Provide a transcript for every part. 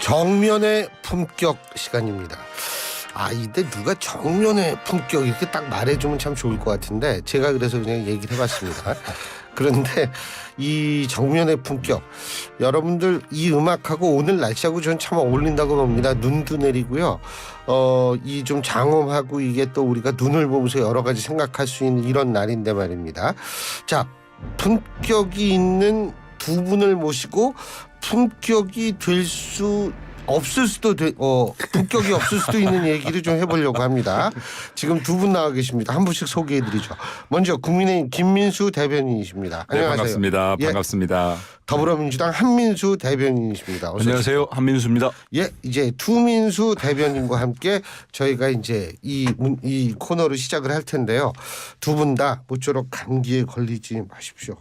정면의 품격 시간입니다. 이때 누가 정면의 품격 이렇게 딱 말해주면 참 좋을 것 같은데 제가 그래서 그냥 얘기를 해봤습니다. 그런데 이 정면의 품격, 여러분들 이 음악하고 오늘 날씨하고 저는 참 어울린다고 봅니다. 눈도 내리고요. 이 좀 장엄하고 이게 또 우리가 눈을 보면서 여러 가지 생각할 수 있는 이런 날인데 말입니다. 자, 품격이 있는 두 분을 모시고 품격이 될 수 없을 수도 품격이 없을 수도 있는 얘기를 좀 해보려고 합니다. 지금 두 분 나와 계십니다. 한 분씩 소개해드리죠. 먼저 국민의힘 김민수 대변인이십니다. 네, 안녕하세요. 반갑습니다. 예. 반갑습니다. 더불어민주당 한민수 대변인이십니다. 어서 안녕하세요. 오십시오. 한민수입니다. 예, 이제 투민수 대변인과 함께 저희가 이제 이 코너를 시작을 할 텐데요. 두 분 다 모쪼록 감기에 걸리지 마십시오.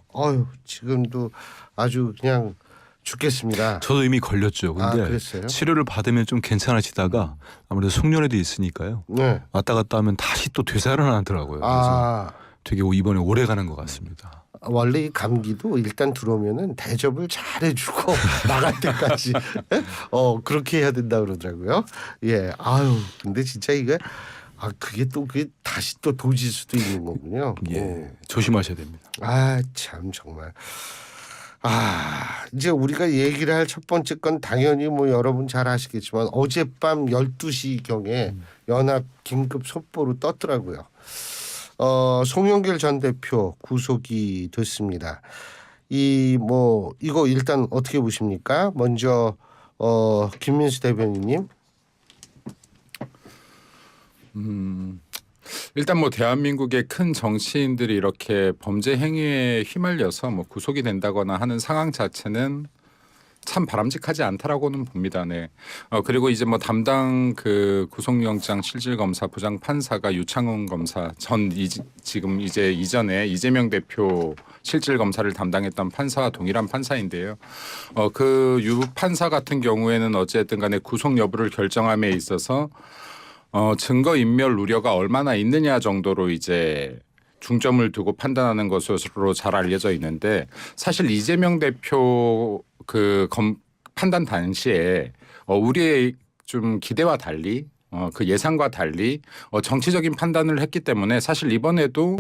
지금도 아주 그냥 죽겠습니다. 저도 이미 걸렸죠. 근데 그랬어요? 치료를 받으면 좀 괜찮아지다가 아무래도 송년회도 있으니까요. 네. 왔다 갔다 하면 다시 또 되살아나더라고요. 그래서 되게 이번에 오래 가는 것 같습니다. 원래 이 감기도 일단 들어오면은 대접을 잘 해주고 나갈 때까지 그렇게 해야 된다 그러더라고요. 예, 근데 진짜 이게 그게 다시 또 도질 수도 있는 거군요. 예, 조심하셔야 됩니다. 참 정말. 이제 우리가 얘기를 할 첫 번째 건 당연히 뭐 여러분 잘 아시겠지만 어젯밤 12시경에 연합 긴급 속보로 떴더라고요. 송영길 전 대표 구속이 됐습니다. 이거 일단 어떻게 보십니까? 먼저 김민수 대변인님. 일단 뭐 대한민국의 큰 정치인들이 이렇게 범죄 행위에 휘말려서 뭐 구속이 된다거나 하는 상황 자체는 참 바람직하지 않다라고는 봅니다. 네. 그리고 이제 뭐 담당 그 구속영장 실질검사 부장 판사가 유창훈 검사 지금 이제 이전에 이재명 대표 실질검사를 담당했던 판사와 동일한 판사인데요. 그 유 판사 같은 경우에는 어쨌든 간에 구속 여부를 결정함에 있어서 증거 인멸 우려가 얼마나 있느냐 정도로 이제 중점을 두고 판단하는 것으로 잘 알려져 있는데 사실 이재명 대표 판단 당시에 우리의 좀 기대와 달리 그 예상과 달리 정치적인 판단을 했기 때문에 사실 이번에도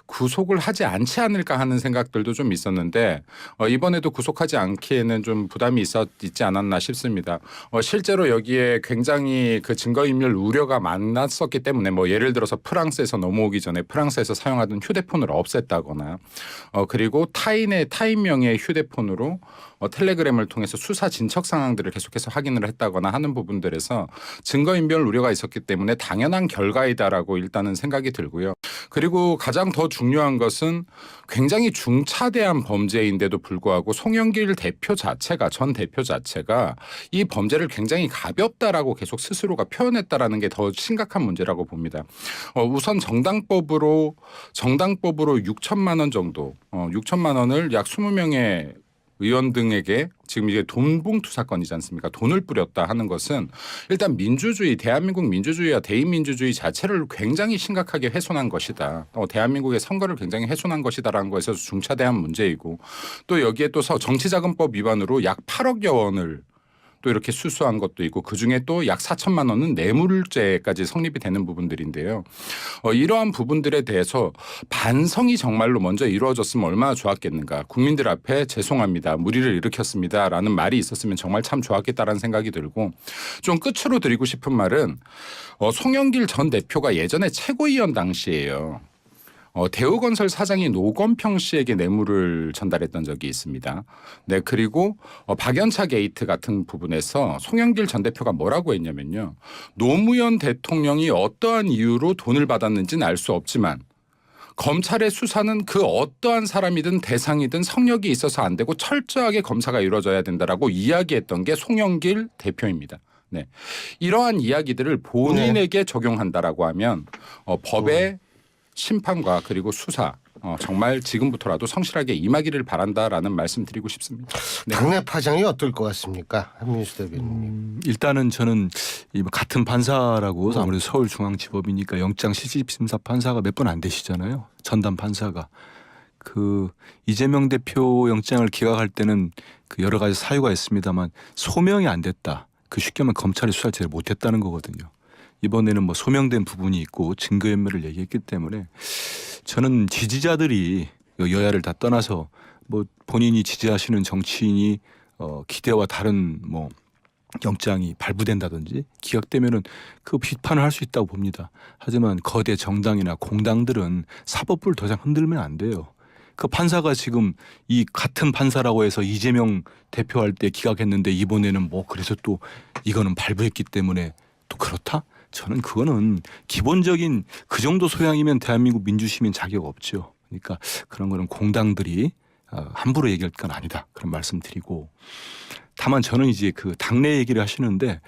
구속을 하지 않지 않을까 하는 생각들도 좀 있었는데 이번에도 구속하지 않기에는 좀 부담이 있지 않았나 싶습니다. 실제로 여기에 굉장히 그 증거인멸 우려가 많았었기 때문에 뭐 예를 들어서 프랑스에서 넘어오기 전에 프랑스에서 사용하던 휴대폰을 없앴다거나 그리고 타인명의 휴대폰으로 텔레그램을 통해서 수사 진척 상황들을 계속해서 확인을 했다거나 하는 부분들에서 증거인멸 우려가 있었기 때문에 당연한 결과이다라고 일단은 생각이 들고요. 그리고 가장 더 중요한 것은 굉장히 중차대한 범죄인데도 불구하고 송영길 전 대표 자체가 이 범죄를 굉장히 가볍다라고 계속 스스로가 표현했다라는 게 더 심각한 문제라고 봅니다. 우선 정당법으로 6천만 원 정도 6천만 원을 약 20명의 의원 등에게 지금 이게 돈봉투 사건이지 않습니까? 돈을 뿌렸다 하는 것은 일단 대한민국 민주주의와 대의민주주의 자체를 굉장히 심각하게 훼손한 것이다. 대한민국의 선거를 굉장히 훼손한 것이다라는 것에서 중차대한 문제이고 또 여기에 또 정치자금법 위반으로 약 8억여 원을 또 이렇게 수수한 것도 있고 그중에 또 약 4천만 원은 뇌물죄까지 성립이 되는 부분들인데요. 이러한 부분들에 대해서 반성이 정말로 먼저 이루어졌으면 얼마나 좋았겠는가. 국민들 앞에 죄송합니다. 무리를 일으켰습니다라는 말이 있었으면 정말 참 좋았겠다라는 생각이 들고 좀 끝으로 드리고 싶은 말은 송영길 전 대표가 예전에 최고위원 당시에요. 대우건설 사장이 노건평 씨에게 뇌물을 전달했던 적이 있습니다. 네, 그리고 박연차 게이트 같은 부분에서 송영길 전 대표가 뭐라고 했냐면요. 노무현 대통령이 어떠한 이유로 돈을 받았는지는 알 수 없지만 검찰의 수사는 그 어떠한 사람이든 대상이든 성역이 있어서 안 되고 철저하게 검사가 이루어져야 된다라고 이야기했던 게 송영길 대표입니다. 네, 이러한 이야기들을 본인에게 적용한다라고 하면 법의 심판과 그리고 수사 정말 지금부터라도 성실하게 임하기를 바란다라는 말씀 드리고 싶습니다. 네. 당내 파장이 어떨 것 같습니까? 한민수 대변인님. 일단은 저는 같은 판사라고 아무래도 서울중앙지법이니까 영장실질심사 판사가 몇 번 안 되시잖아요. 전담 판사가. 그 이재명 대표 영장을 기각할 때는 그 여러 가지 사유가 있습니다만 소명이 안 됐다. 그 쉽게 말하면 검찰이 수사를 제대로 못했다는 거거든요. 이번에는 뭐 소명된 부분이 있고 증거인멸을 얘기했기 때문에 저는 지지자들이 여야를 다 떠나서 뭐 본인이 지지하시는 정치인이 기대와 다른 뭐 영장이 발부된다든지 기각되면은 그 비판을 할 수 있다고 봅니다. 하지만 거대 정당이나 공당들은 사법부를 더 이상 흔들면 안 돼요. 그 판사가 지금 이 같은 판사라고 해서 이재명 대표할 때 기각했는데 이번에는 뭐 그래서 또 이거는 발부했기 때문에 또 그렇다? 저는 그거는 기본적인 그 정도 소양이면 대한민국 민주시민 자격 없죠. 그러니까 그런 거는 공당들이 함부로 얘기할 건 아니다. 그런 말씀드리고 다만 저는 이제 그 당내 얘기를 하시는데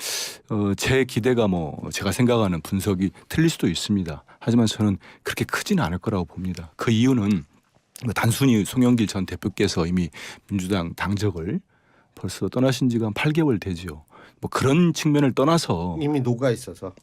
제 기대가 뭐 제가 생각하는 분석이 틀릴 수도 있습니다. 하지만 저는 그렇게 크지는 않을 거라고 봅니다. 그 이유는 단순히 송영길 전 대표께서 이미 민주당 당적을 벌써 떠나신 지가 한 8개월 되죠. 뭐 그런 측면을 떠나서 이미 녹아 있어서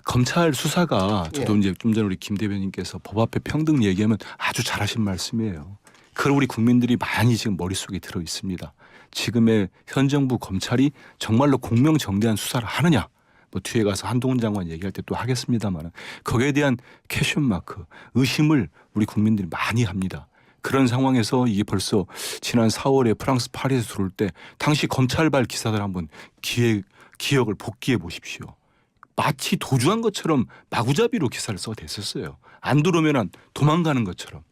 검찰 수사가 저도 이제 좀 전에 우리 김 대변인께서 법 앞에 평등 얘기하면 아주 잘하신 말씀이에요. 그걸 우리 국민들이 많이 지금 머릿속에 들어 있습니다. 지금의 현 정부 검찰이 정말로 공명정대한 수사를 하느냐. 뭐 뒤에 가서 한동훈 장관 얘기할 때 또 하겠습니다만 거기에 대한 퀘션 마크, 의심을 우리 국민들이 많이 합니다. 그런 상황에서 이게 벌써 지난 4월에 프랑스 파리에서 들어올 때 당시 검찰발 기사들 한번 기억을 복기해 보십시오. 마치 도주한 것처럼 마구잡이로 기사를 써댔었어요. 안 들어오면 도망가는 것처럼.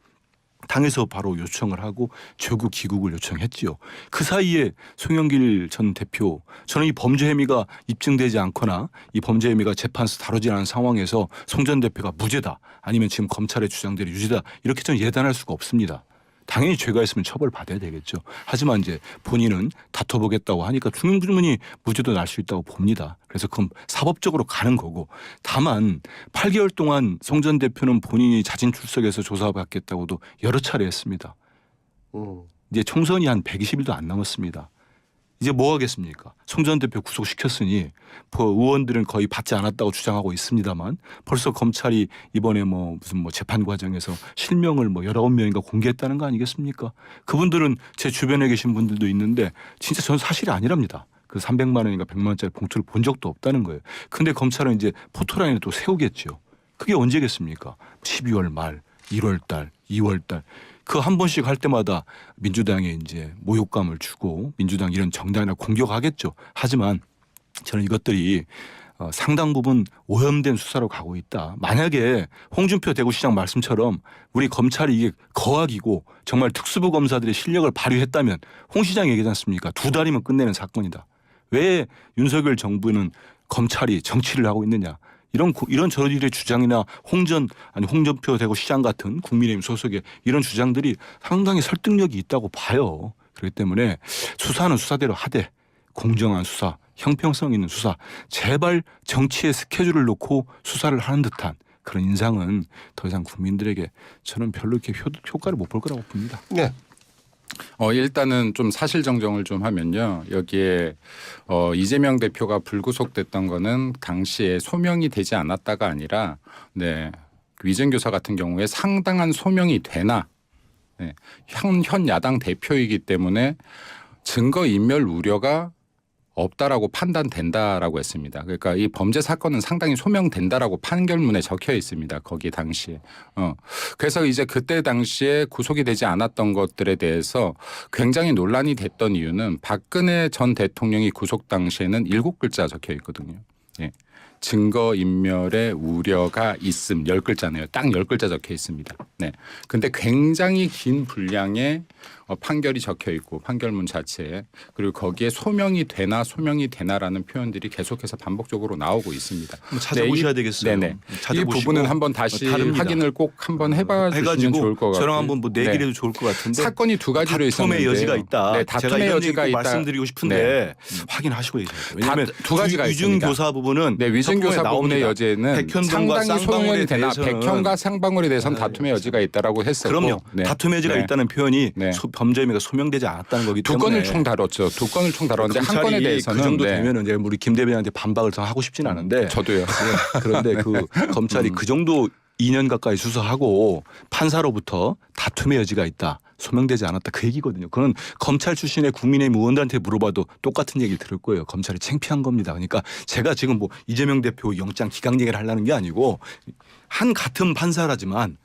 당에서 바로 요청을 하고 조국 귀국을 요청했지요. 그 사이에 송영길 전 대표 저는 이 범죄 혐의가 입증되지 않거나 이 범죄 혐의가 재판에서 다루지 않은 상황에서 송 전 대표가 무죄다 아니면 지금 검찰의 주장대로 유죄다 이렇게 저는 예단할 수가 없습니다. 당연히 죄가 있으면 처벌받아야 되겠죠. 하지만 이제 본인은 다퉈보겠다고 하니까 충분히 무죄도 날 수 있다고 봅니다. 그래서 그건 사법적으로 가는 거고 다만 8개월 동안 송 전 대표는 본인이 자진 출석해서 조사받겠다고도 여러 차례 했습니다. 이제 총선이 한 120일도 안 남았습니다. 이제 뭐 하겠습니까? 송 전 대표 구속시켰으니 의원들은 거의 받지 않았다고 주장하고 있습니다만 벌써 검찰이 이번에 무슨 재판 과정에서 실명을 19명인가 공개했다는 거 아니겠습니까? 그분들은 제 주변에 계신 분들도 있는데 진짜 저는 사실이 아니랍니다. 그 300만 원인가 100만 원짜리 봉투를 본 적도 없다는 거예요. 근데 검찰은 이제 포토라인을 또 세우겠죠. 그게 언제겠습니까? 12월 말, 1월 달, 2월 달. 그 한 번씩 할 때마다 민주당에 이제 모욕감을 주고 민주당 이런 정당이나 공격하겠죠. 하지만 저는 이것들이 상당 부분 오염된 수사로 가고 있다. 만약에 홍준표 대구시장 말씀처럼 우리 검찰이 이게 거악이고 정말 특수부 검사들의 실력을 발휘했다면 홍 시장이 얘기하지 않습니까? 2달이면 끝내는 사건이다. 왜 윤석열 정부는 검찰이 정치를 하고 있느냐. 이런 저들의 주장이나 홍준표 대구시장 같은 국민의힘 소속의 이런 주장들이 상당히 설득력이 있다고 봐요. 그렇기 때문에 수사는 수사대로 하되 공정한 수사, 형평성 있는 수사, 제발 정치의 스케줄을 놓고 수사를 하는 듯한 그런 인상은 더 이상 국민들에게 저는 별로 이렇게 효과를 못 볼 거라고 봅니다. 네. 일단은 좀 사실 정정을 좀 하면요. 여기에 이재명 대표가 불구속됐던 거는 당시에 소명이 되지 않았다가 아니라 위증교사 같은 경우에 상당한 소명이 되나 현 야당 대표이기 때문에 증거 인멸 우려가 없다라고 판단된다라고 했습니다. 그러니까 이 범죄 사건은 상당히 소명된다라고 판결문에 적혀 있습니다. 거기 당시에. 그래서 이제 그때 당시에 구속이 되지 않았던 것들에 대해서 굉장히 논란이 됐던 이유는 박근혜 전 대통령이 구속 당시에는 7글자 적혀 있거든요. 예. 증거 인멸의 우려가 있음 10글자네요. 딱 10글자 적혀 있습니다. 네. 근데 굉장히 긴 분량의 판결이 적혀 있고 판결문 자체에 그리고 거기에 소명이 되나라는 표현들이 계속해서 반복적으로 나오고 있습니다. 찾아보셔야 되겠어요. 네네. 이 부분은 한번 다시 다릅니다. 확인을 꼭 한번 해봐 주시면 좋을 것 같아요. 저랑 한번 내기를 해도 좋을 것 같은데 사건이 두 가지로 있었는데 다툼의 여지가 있다. 네, 다툼의 여지가 있다. 말씀드리고 싶은데 확인하시고 얘기해요. 왜냐하면 두 가지가 있습니다. 위증교사 부분은 위증교사 부분의 여지는 상당히 소명이 되나 백현과 쌍방울에 대해서는 다툼의 여지가 있다라고 했었고 그럼요. 다툼의 여지가 있다는 표현이 범죄 혐의가 소명되지 않았다는 거기 때문에 두 건을 총 다뤘죠. 두 건을 총 다뤘는데 한 건에 대해서는 그 정도 되면은 이제 우리 김 대변인한테 반박을 더 하고 싶진 않은데 저도요. 그런데 그 검찰이 그 정도 2년 가까이 수사하고 판사로부터 다툼의 여지가 있다. 소명되지 않았다. 그 얘기거든요. 그건 검찰 출신의 국민의힘 의원들한테 물어봐도 똑같은 얘기를 들을 거예요. 검찰이 창피한 겁니다. 그러니까 제가 지금 뭐 이재명 대표 영장 기각 얘기를 하려는 게 아니고 한 같은 판사라지만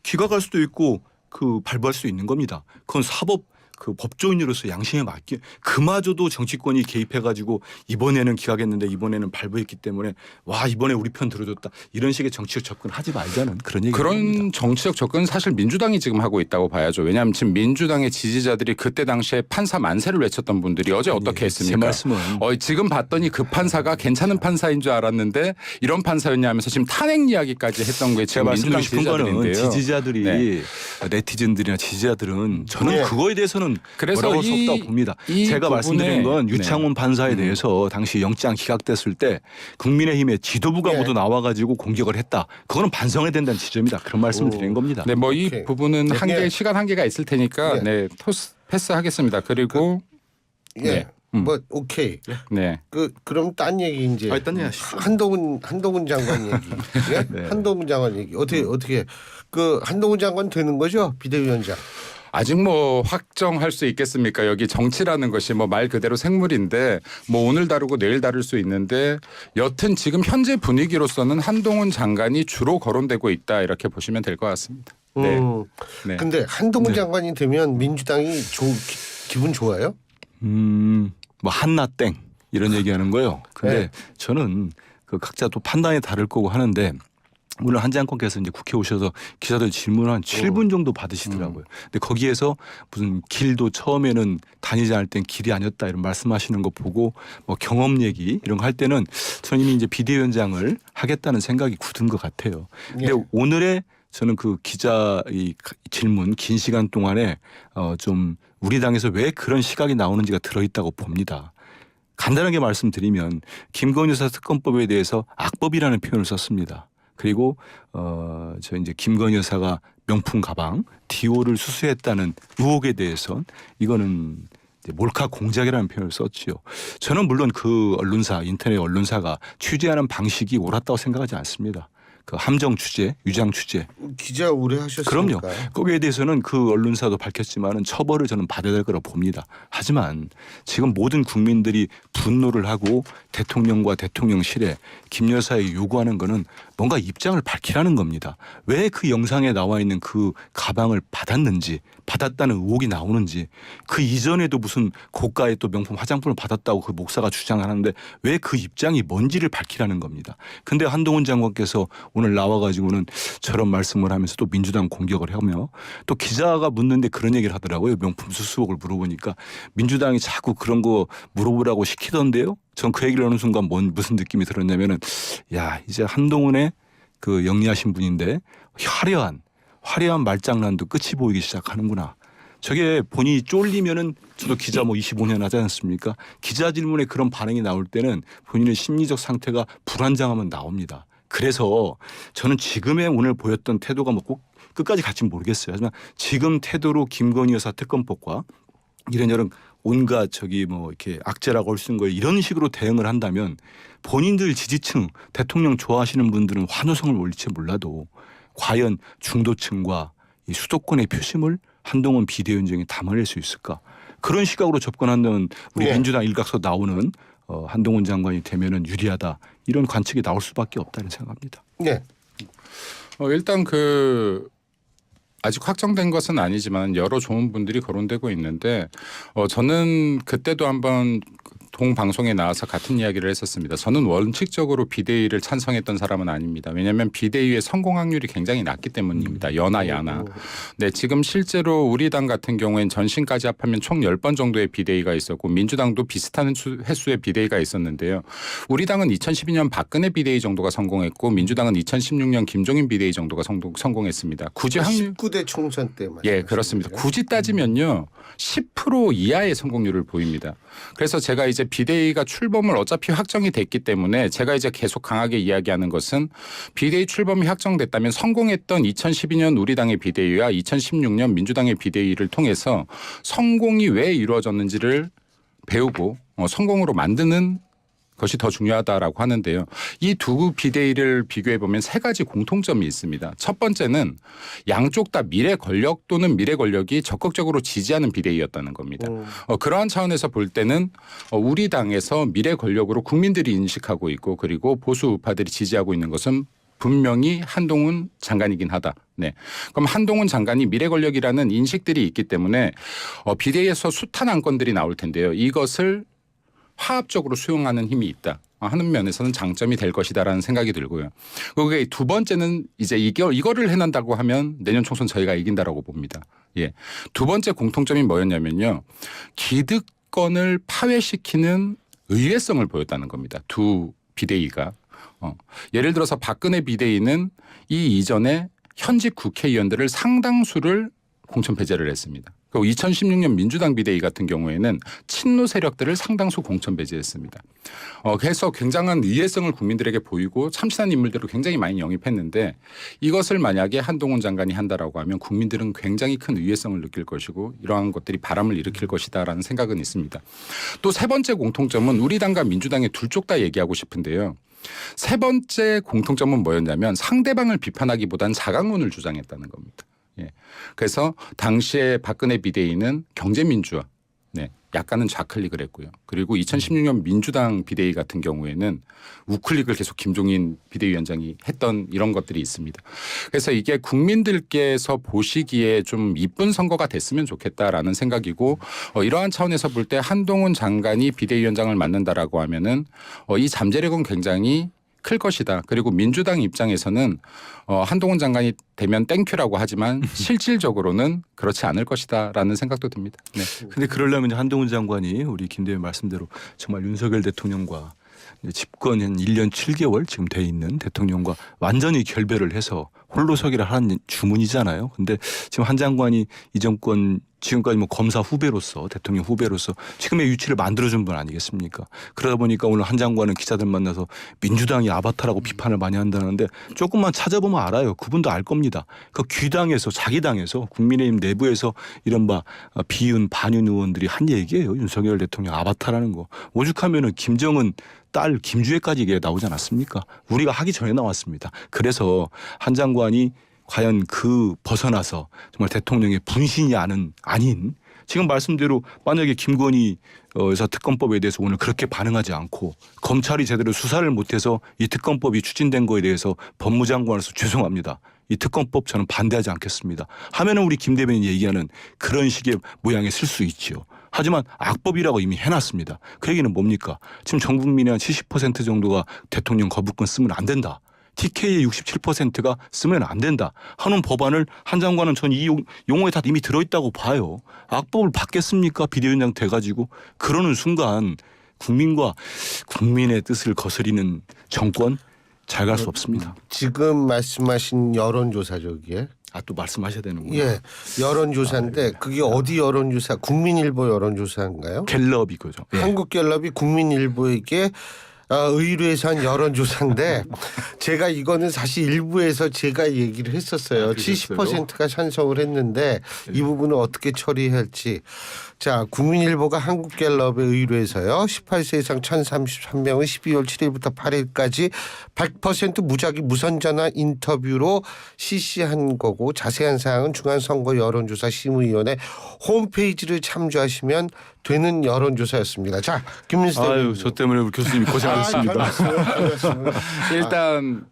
기각할 수도 있고 그 발부할 수 있는 겁니다. 그건 사법 그 법조인으로서 양심에 맡기 그마저도 정치권이 개입해가지고 이번에는 기각했는데 이번에는 발부했기 때문에 와 이번에 우리 편 들어줬다 이런 식의 정치적 접근하지 말자는 그런 얘기입니다. 그런 정치적 접근은 사실 민주당이 지금 하고 있다고 봐야죠. 왜냐하면 지금 민주당의 지지자들이 그때 당시에 판사 만세를 외쳤던 분들이 어제 어떻게 했습니까? 제 말씀은 지금 봤더니 그 판사가 괜찮은 판사인 줄 알았는데 이런 판사였냐 하면서 지금 탄핵 이야기까지 했던 게 제가 지금 민주당 말씀드리고 싶은 거는 지지자들인데요. 지지자들이 네. 네티즌들이나 지지자들은 저는 네. 그거에 대해서는 그래서 뭐라고 할 수 없다고 봅니다. 이 제가 말씀드린 건 부분에- 유창훈 판사에 대해서 당시 영장 기각됐을 때 국민의힘의 지도부가 네. 모두 나와가지고 공격을 했다. 그거는 반성해야 된다는 지점이다. 그런 말씀을 드린 겁니다. 네, 뭐 이 오케이. 부분은 네. 시간 한계가 있을 테니까 네. 패스하겠습니다. 그리고 예. 네. 뭐 오케이. 네. 그럼 딴 얘기 이제 딴 얘기 하시죠. 한동훈 장관 얘기. 예? 네. 한동훈 장관 얘기. 어떻게 그 한동훈 장관 되는 거죠? 비대위원장. 아직 뭐 확정할 수 있겠습니까? 여기 정치라는 것이 뭐 말 그대로 생물인데 뭐 오늘 다루고 내일 다룰 수 있는데 여튼 지금 현재 분위기로서는 한동훈 장관이 주로 거론되고 있다 이렇게 보시면 될 것 같습니다. 네. 네. 근데 한동훈 장관이 되면 민주당이 기분 좋아요? 뭐 한나 땡 이런 얘기하는 거요. 근데 네. 저는 그 각자 또 판단이 다를 거고 하는데 오늘 한장관께서 이제 국회 오셔서 기자들 질문 한 7분 정도 받으시더라고요. 근데 거기에서 무슨 길도 처음에는 다니지 않을 땐 길이 아니었다 이런 말씀하시는 거 보고 뭐 경험 얘기 이런 거 할 때는 저는 이미 이제 비대위원장을 하겠다는 생각이 굳은 것 같아요. 근데 예. 오늘의 저는 그 기자 이 질문 긴 시간 동안에 좀 우리 당에서 왜 그런 시각이 나오는지가 들어있다고 봅니다. 간단하게 말씀드리면 김건희 여사 특검법에 대해서 악법이라는 표현을 썼습니다. 그리고 저 이제 김건희 여사가 명품 가방 디오를 수수했다는 의혹에 대해선 이거는 이제 몰카 공작이라는 표현을 썼지요. 저는 물론 그 언론사 인터넷 언론사가 취재하는 방식이 옳았다고 생각하지 않습니다. 그 함정 취재, 유장 취재. 기자 오래 하셨으니까. 그럼요. 거기에 대해서는 그 언론사도 밝혔지만은 처벌을 저는 받아야 될 거라고 봅니다. 하지만 지금 모든 국민들이 분노를 하고 대통령과 대통령실에 김 여사에 요구하는 거는 뭔가 입장을 밝히라는 겁니다. 왜 그 영상에 나와 있는 그 가방을 받았는지 받았다는 의혹이 나오는지 그 이전에도 무슨 고가의 또 명품 화장품을 받았다고 그 목사가 주장하는데 왜 그 입장이 뭔지를 밝히라는 겁니다. 근데 한동훈 장관께서 오늘 나와가지고는 저런 말씀을 하면서 또 민주당 공격을 하며 또 기자가 묻는데 그런 얘기를 하더라고요. 명품 수수혹을 물어보니까 민주당이 자꾸 그런 거 물어보라고 시키던데요. 전 그 얘기를 하는 순간 무슨 느낌이 들었냐면은 야 이제 한동훈의 그 영리하신 분인데 화려한 말장난도 끝이 보이기 시작하는구나. 저게 본인이 쫄리면은 저도 기자 뭐 25년 하지 않습니까? 기자 질문에 그런 반응이 나올 때는 본인의 심리적 상태가 불안정하면 나옵니다. 그래서 저는 지금의 오늘 보였던 태도가 뭐 꼭 끝까지 갈지 모르겠어요. 하지만 지금 태도로 김건희 여사 특검법과 이런저런 온갖 뭐 이렇게 악재라고 할 수 있는 거에 이런 식으로 대응을 한다면 본인들 지지층 대통령 좋아하시는 분들은 환호성을 올릴지 몰라도 과연 중도층과 이 수도권의 표심을 한동훈 비대위원장이 담아낼 수 있을까? 그런 시각으로 접근하는 우리 네. 민주당 일각서 나오는 한동훈 장관이 되면은 유리하다 이런 관측이 나올 수밖에 없다는 생각합니다. 네. 일단 아직 확정된 것은 아니지만 여러 좋은 분들이 거론되고 있는데 저는 그때도 한번 동방송에 나와서 같은 이야기를 했었습니다. 저는 원칙적으로 비대위를 찬성했던 사람은 아닙니다. 왜냐하면 비대위의 성공 확률이 굉장히 낮기 때문입니다. 여나 야나. 네, 지금 실제로 우리 당 같은 경우엔 전신까지 합하면 총 10번 정도의 비대위가 있었고 민주당도 비슷한 횟수의 비대위가 있었는데요. 우리 당은 2012년 박근혜 비대위 정도가 성공했고 민주당은 2016년 김종인 비대위 정도가 성공했습니다. 굳이 확률 19대 총선 때 예, 그렇습니다. 굳이 따지면요. 10% 이하의 성공률을 보입니다. 그래서 제가 이제 비대위가 출범을 어차피 확정이 됐기 때문에 제가 이제 계속 강하게 이야기하는 것은 비대위 출범이 확정됐다면 성공했던 2012년 우리 당의 비대위와 2016년 민주당의 비대위를 통해서 성공이 왜 이루어졌는지를 배우고 성공으로 만드는 것이 더 중요하다라고 하는데요. 이 두 비대위를 비교해 보면 세 가지 공통점이 있습니다. 첫 번째는 양쪽 다 미래 권력 또는 미래 권력이 적극적으로 지지하는 비대위였다는 겁니다. 그러한 차원에서 볼 때는 우리 당에서 미래 권력으로 국민들이 인식하고 있고 그리고 보수 우파들이 지지하고 있는 것은 분명히 한동훈 장관이긴 하다. 네. 그럼 한동훈 장관이 미래 권력이라는 인식들이 있기 때문에 비대위에서 숱한 안건들이 나올 텐데요. 이것을 화합적으로 수용하는 힘이 있다 하는 면에서는 장점이 될 것이다라는 생각이 들고요. 그리고 두 번째는 이제 이거를 해낸다고 하면 내년 총선 저희가 이긴다라고 봅니다. 예. 두 번째 공통점이 뭐였냐면요. 기득권을 파괴시키는 의외성을 보였다는 겁니다. 두 비대위가. 예를 들어서 박근혜 비대위는 이 이전에 현직 국회의원들을 상당수를 공천 배제를 했습니다. 그리고 2016년 민주당 비대위 같은 경우에는 친노 세력들을 상당수 공천 배제했습니다. 그래서 굉장한 의외성을 국민들에게 보이고 참신한 인물들을 굉장히 많이 영입했는데 이것을 만약에 한동훈 장관이 한다라고 하면 국민들은 굉장히 큰 의외성을 느낄 것이고 이러한 것들이 바람을 일으킬 것이다라는 생각은 있습니다. 또 세 번째 공통점은 우리 당과 민주당의 둘 쪽 다 얘기하고 싶은데요. 세 번째 공통점은 뭐였냐면 상대방을 비판하기보다는 자강론을 주장했다는 겁니다. 예. 그래서 당시에 박근혜 비대위는 경제민주화, 네, 약간은 좌클릭을 했고요. 그리고 2016년 민주당 비대위 같은 경우에는 우클릭을 계속 김종인 비대위원장이 했던 이런 것들이 있습니다. 그래서 이게 국민들께서 보시기에 좀 이쁜 선거가 됐으면 좋겠다라는 생각이고 이러한 차원에서 볼 때 한동훈 장관이 비대위원장을 맡는다라고 하면은 이 잠재력은 굉장히 클 것이다. 그리고 민주당 입장에서는 한동훈 장관이 되면 땡큐라고 하지만 실질적으로는 그렇지 않을 것이다라는 생각도 듭니다. 네. 근데 그러려면 이제 한동훈 장관이 우리 김 대변인 말씀대로 정말 윤석열 대통령과 집권 한 1년 7개월 지금 돼 있는 대통령과 완전히 결별을 해서 홀로 서기를 하는 주문이잖아요. 근데 지금 한 장관이 이 정권 지금까지 뭐 검사 후배로서 대통령 후배로서 지금의 위치를 만들어준 분 아니겠습니까? 그러다 보니까 오늘 한 장관은 기자들 만나서 민주당이 아바타라고 비판을 많이 한다는데 조금만 찾아보면 알아요. 그분도 알 겁니다. 그 귀당에서 자기 당에서 국민의힘 내부에서 이른바 비윤 반윤 의원들이 한 얘기예요. 윤석열 대통령 아바타라는 거. 오죽하면은 김정은 딸 김주혜까지 이게 나오지 않았습니까? 우리가 하기 전에 나왔습니다. 그래서 한 장관이 과연 그 벗어나서 정말 대통령의 분신이 아닌 지금 말씀대로 만약에 김건희 여사 특검법에 대해서 오늘 그렇게 반응하지 않고 검찰이 제대로 수사를 못해서 이 특검법이 추진된 거에 대해서 법무장관으로서 죄송합니다. 이 특검법 저는 반대하지 않겠습니다. 하면은 우리 김 대변인이 얘기하는 그런 식의 모양에 쓸 수 있지요. 하지만 악법이라고 이미 해놨습니다. 그 얘기는 뭡니까? 지금 전 국민의 한 70% 정도가 대통령 거부권 쓰면 안 된다. TK의 67%가 쓰면 안 된다 하는 법안을 한 장관은 전 이 용어에 다 이미 들어있다고 봐요. 악법을 받겠습니까? 비대위원장 돼가지고 그러는 순간 국민과 국민의 뜻을 거스리는 정권 잘 갈 수 없습니다. 지금 말씀하신 여론조사적이에 또 말씀하셔야 되는군요. 예, 여론조사인데 그게 어디 여론조사? 국민일보 여론조사인가요? 갤럽이 그죠. 예. 한국갤럽이 국민일보에게 의뢰해서 한 여론조사인데 제가 이거는 사실 일부에서 제가 얘기를 했었어요. 70%가 찬성을 했는데 이 부분을 어떻게 처리할지. 자, 국민일보가 한국갤럽에 의뢰해서요. 18세 이상 1033명을 12월 7일부터 8일까지 100% 무작위 무선전화 인터뷰로 실시한 거고 자세한 사항은 중앙선거 여론조사 심의위원회 홈페이지를 참조하시면 되는 여론조사였습니다. 자, 김민수 대변인. 아유, 저 때문에 우리 교수님이 고생하셨습니다. 일단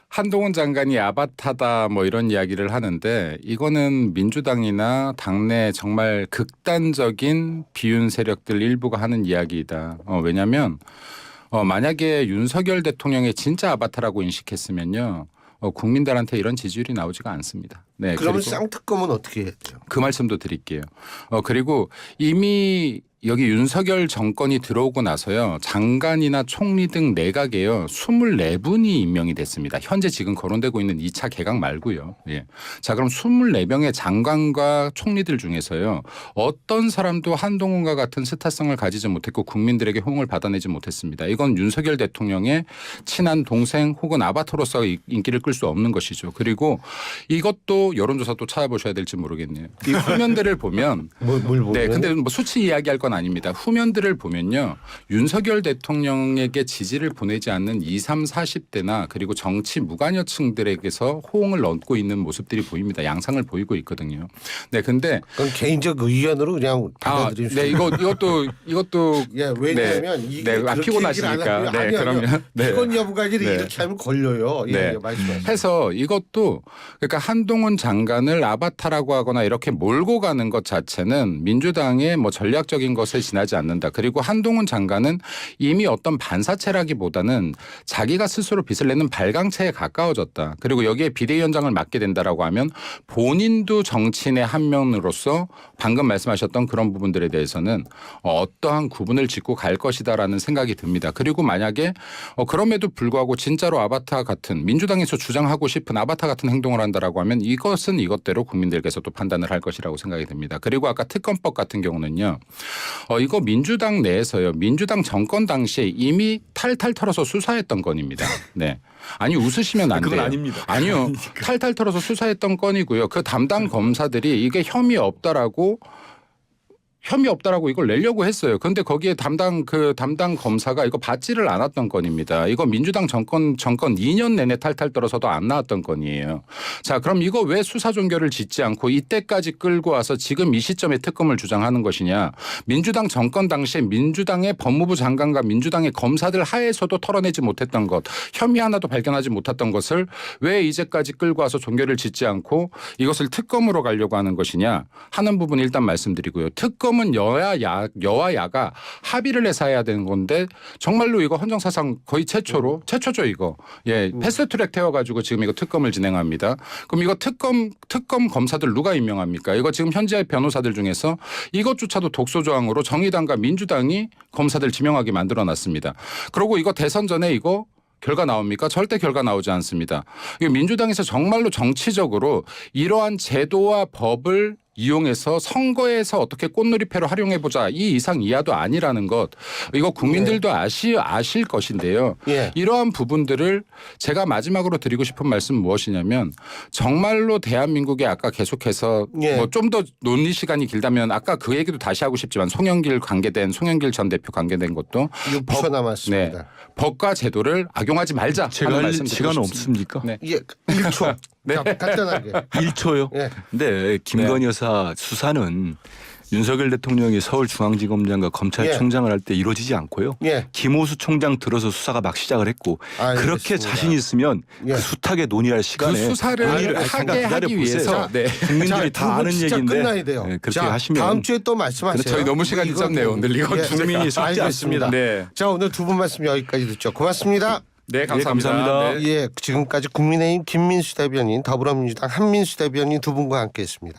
한동훈 장관이 아바타다 뭐 이런 이야기를 하는데 이거는 민주당이나 당내 정말 극단적인 비윤 세력들 일부가 하는 이야기이다. 왜냐하면 만약에 윤석열 대통령의 진짜 아바타라고 인식했으면요. 국민들한테 이런 지지율이 나오지가 않습니다. 네, 그러면 쌍특검은 어떻게 했죠? 그 말씀도 드릴게요. 그리고 이미 여기 윤석열 정권이 들어오고 나서요. 장관이나 총리 등 내각에요. 24분이 임명이 됐습니다. 현재 지금 거론되고 있는 2차 개각 말고요. 예. 자, 그럼 24명의 장관과 총리들 중에서요. 어떤 사람도 한동훈과 같은 스타성을 가지지 못했고 국민들에게 호응을 받아내지 못했습니다. 이건 윤석열 대통령의 친한 동생 혹은 아바타로서 인기를 끌 수 없는 것이죠. 그리고 이것도 여론조사 또 찾아보셔야 될지 모르겠네요. 이 화면들을 보면 뭘 보면? 네, 근데 뭐 수치 이야기할 건 건 아닙니다. 후면들을 보면요. 윤석열 대통령에게 지지를 보내지 않는 20, 30, 40대나 그리고 정치 무관여층들에게서 호응을 얻고 있는 모습들이 보입니다. 양상을 보이고 있거든요. 네, 근데 그건 개인적 의견으로 그냥 받아들일 수 네, 이것도 예, 왜냐하면 네, 이게 네, 그렇게 피곤하시니까. 얘기를 안 네, 하면 그러면 네. 피곤 여부까지를 네. 이렇게 하면 걸려요. 예, 네. 예, 말씀하세요. 해서 이것도 그러니까 한동훈 장관을 아바타라고 하거나 이렇게 몰고 가는 것 자체는 민주당의 뭐 전략적인 것에 지나지 않는다. 그리고 한동훈 장관은 이미 어떤 반사체라기보다는 자기가 스스로 빚을 내는 발광체에 가까워졌다. 그리고 여기에 비대위원장을 맡게 된다라고 하면 본인도 정치인의 한 면으로서 방금 말씀하셨던 그런 부분들에 대해서는 어떠한 구분을 짓고 갈 것이다라는 생각이 듭니다. 그리고 만약에 그럼에도 불구하고 진짜로 아바타 같은 민주당에서 주장하고 싶은 아바타 같은 행동을 한다라고 하면 이것은 이것대로 국민들께서도 판단을 할 것이라고 생각이 듭니다. 그리고 아까 특검법 같은 경우는요. 이거 민주당 내에서요. 민주당 정권 당시에 이미 탈탈 털어서 수사했던 건입니다. 네. 아니 웃으시면 안 돼요. 그건 아닙니다. 아니요. 탈탈 털어서 수사했던 건이고요. 그 담당 검사들이 이게 혐의 없다라고 이걸 내려고 했어요. 그런데 거기에 담당 검사가 이거 받지를 않았던 건입니다. 이거 민주당 정권 2년 내내 탈탈 떨어서도 안 나왔던 건이에요. 자, 그럼 이거 왜 수사 종결을 짓지 않고 이때까지 끌고 와서 지금 이 시점에 특검을 주장하는 것이냐? 민주당 정권 당시에 민주당의 법무부 장관과 민주당의 검사들 하에서도 털어내지 못했던 것, 혐의 하나도 발견하지 못했던 것을 왜 이제까지 끌고 와서 종결을 짓지 않고 이것을 특검으로 가려고 하는 것이냐 하는 부분 일단 말씀드리고요. 특검은 여와 야가 합의를 해서 해야 되는 건데 정말로 이거 헌정사상 거의 최초죠 이거. 예, 패스트트랙 태워가지고 지금 이거 특검을 진행합니다. 그럼 이거 특검 검사들 누가 임명합니까? 이거 지금 현재 변호사들 중에서 이것조차도 독소조항으로 정의당과 민주당이 검사들 지명하게 만들어놨습니다. 그리고 이거 대선 전에 이거 결과 나옵니까? 절대 결과 나오지 않습니다. 민주당에서 정말로 정치적으로 이러한 제도와 법을 이용해서 선거에서 어떻게 꽃놀이패로 활용해보자 이 이상 이하도 아니라는 것 이거 국민들도 아실 것인데요. 예. 이러한 부분들을 제가 마지막으로 드리고 싶은 말씀 무엇이냐면 정말로 대한민국에 아까 계속해서 예. 뭐 좀 더 논의 시간이 길다면 아까 그 얘기도 다시 하고 싶지만 송영길 전 대표 관계된 것도 6초 남았습니다. 네, 법과 제도를 악용하지 말자 제가 하는 할 말씀 시간 드리고 싶습니다. 없습니까? 네. 예, 1초. 네. 간단하게. 1초요? 예. 네, 김건희 여사 수사는 윤석열 대통령이 서울중앙지검장과 검찰총장을 할 때 이루어지지 않고요. 예. 김호수 총장 들어서 수사가 막 시작을 했고 알겠습니다. 그렇게 자신 있으면 예. 그 숱하게 논의할 시간에 그 수사를 논의를 하게 하기 위해서 네. 국민들이 자, 다 아는 진짜 얘기인데 끝나야 돼요. 네, 그렇게 자, 하시면 다음 주에 또 말씀하세요. 저희 너무 시간이 짧네요. 오늘 이거 예. 국민이 속지 않습니다. 네. 자, 오늘 두 분 말씀 여기까지 듣죠. 고맙습니다. 네, 감사합니다. 감사합니다. 네. 예, 지금까지 국민의힘 김민수 대변인, 더불어민주당 한민수 대변인 두 분과 함께했습니다.